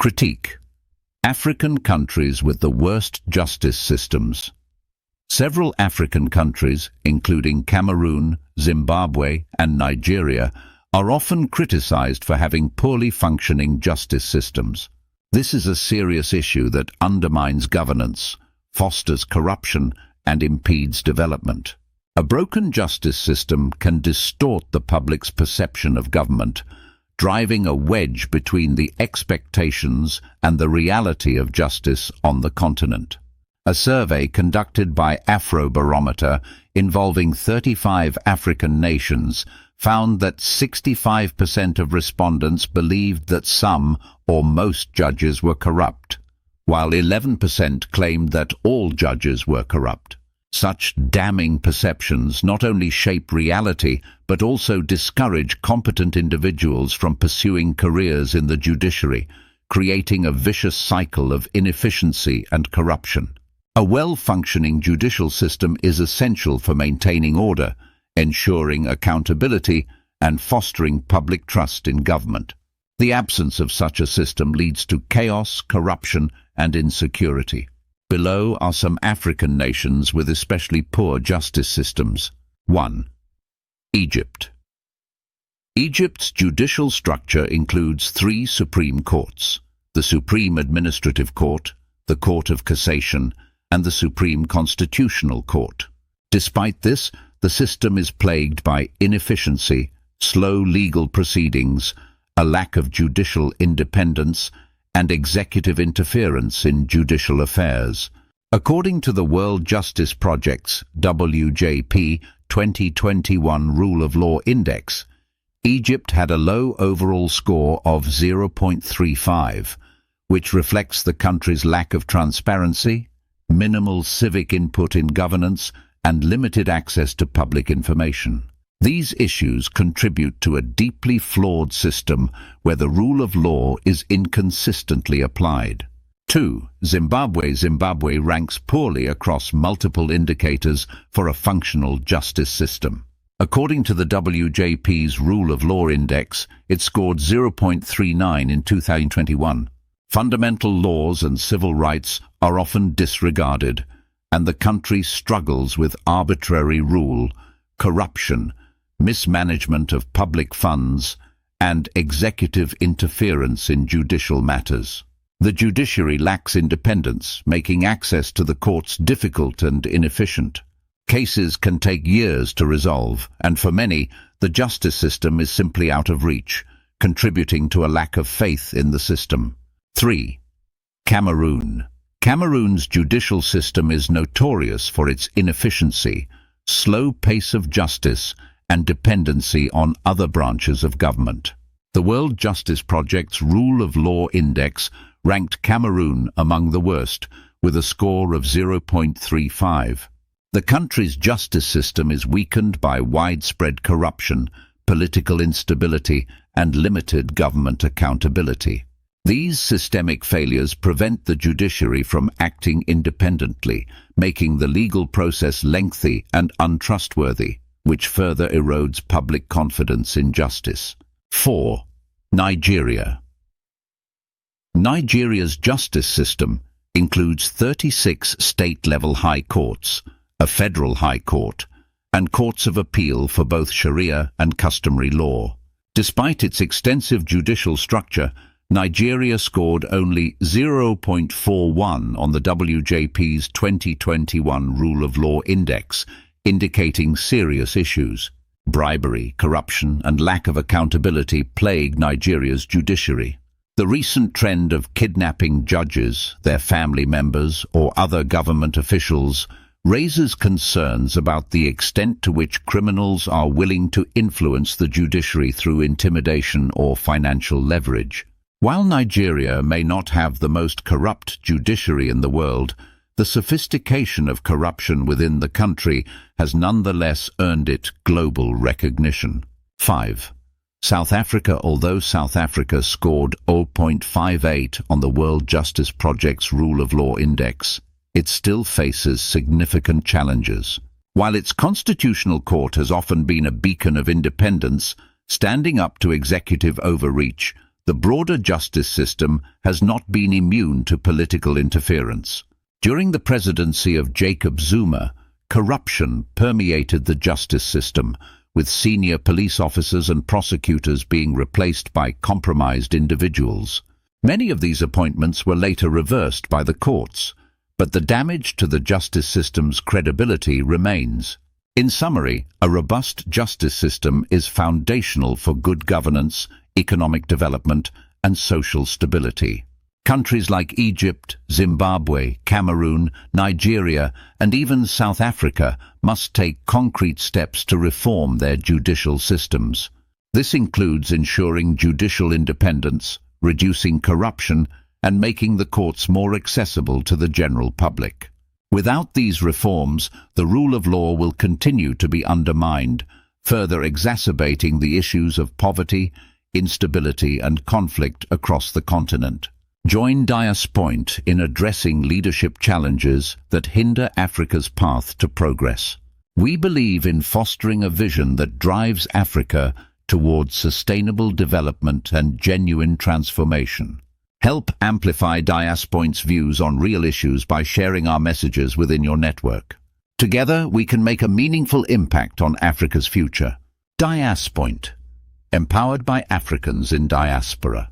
Critique: African countries with the worst justice systems. Several African countries, including Cameroon, Zimbabwe, and Nigeria, are often criticized for having poorly functioning justice systems. This is a serious issue that undermines governance, fosters corruption, and impedes development. A broken justice system can distort the public's perception of government, driving a wedge between the expectations and the reality of justice on the continent. A survey conducted by Afrobarometer involving 35 African nations found that 65% of respondents believed that some or most judges were corrupt, while 11% claimed that all judges were corrupt. Such damning perceptions not only shape reality but also discourage competent individuals from pursuing careers in the judiciary, creating a vicious cycle of inefficiency and corruption. A well-functioning judicial system is essential for maintaining order, ensuring accountability, and fostering public trust in government. The absence of such a system leads to chaos, corruption, and insecurity. Below are some African nations with especially poor justice systems. 1. Egypt. Egypt's judicial structure includes 3 supreme courts: the Supreme Administrative Court, the Court of Cassation, and the Supreme Constitutional Court. Despite this, the system is plagued by inefficiency, slow legal proceedings, a lack of judicial independence, and executive interference in judicial affairs. According to the World Justice Project's WJP 2021 Rule of Law Index, Egypt had a low overall score of 0.35, which reflects the country's lack of transparency, minimal civic input in governance, and limited access to public information. These issues contribute to a deeply flawed system where the rule of law is inconsistently applied. 2. Zimbabwe. Zimbabwe ranks poorly across multiple indicators for a functional justice system. According to the WJP's Rule of Law Index, it scored 0.39 in 2021. Fundamental laws and civil rights are often disregarded, and the country struggles with arbitrary rule, corruption, mismanagement of public funds, and executive interference in judicial matters. The judiciary lacks independence, making access to the courts difficult and inefficient. Cases can take years to resolve, and for many, the justice system is simply out of reach, contributing to a lack of faith in the system. 3. Cameroon. Cameroon's judicial system is notorious for its inefficiency, slow pace of justice, and dependency on other branches of government. The World Justice Project's Rule of Law Index ranked Cameroon among the worst, with a score of 0.35. The country's justice system is weakened by widespread corruption, political instability, and limited government accountability. These systemic failures prevent the judiciary from acting independently, making the legal process lengthy and untrustworthy, which further erodes public confidence in justice. 4. Nigeria. Nigeria's justice system includes 36 state-level high courts, a federal high court, and courts of appeal for both Sharia and customary law. Despite its extensive judicial structure, Nigeria scored only 0.41 on the WJP's 2021 Rule of Law Index, indicating serious issues. Bribery, corruption, and lack of accountability plague Nigeria's judiciary. The recent trend of kidnapping judges, their family members, or other government officials raises concerns about the extent to which criminals are willing to influence the judiciary through intimidation or financial leverage. While Nigeria may not have the most corrupt judiciary in the world, the sophistication of corruption within the country has nonetheless earned it global recognition. 5. South Africa. Although South Africa scored 0.58 on the World Justice Project's Rule of Law Index, it still faces significant challenges. While its constitutional court has often been a beacon of independence, standing up to executive overreach, the broader justice system has not been immune to political interference. During the presidency of Jacob Zuma, corruption permeated the justice system, with senior police officers and prosecutors being replaced by compromised individuals. Many of these appointments were later reversed by the courts, but the damage to the justice system's credibility remains. In summary, a robust justice system is foundational for good governance, economic development, and social stability. Countries like Egypt, Zimbabwe, Cameroon, Nigeria, and even South Africa must take concrete steps to reform their judicial systems. This includes ensuring judicial independence, reducing corruption, and making the courts more accessible to the general public. Without these reforms, the rule of law will continue to be undermined, further exacerbating the issues of poverty, instability, and conflict across the continent. Join Diaspoint in addressing leadership challenges that hinder Africa's path to progress. We believe in fostering a vision that drives Africa towards sustainable development and genuine transformation. Help amplify Diaspoint's views on real issues by sharing our messages within your network. Together, we can make a meaningful impact on Africa's future. Diaspoint, empowered by Africans in diaspora.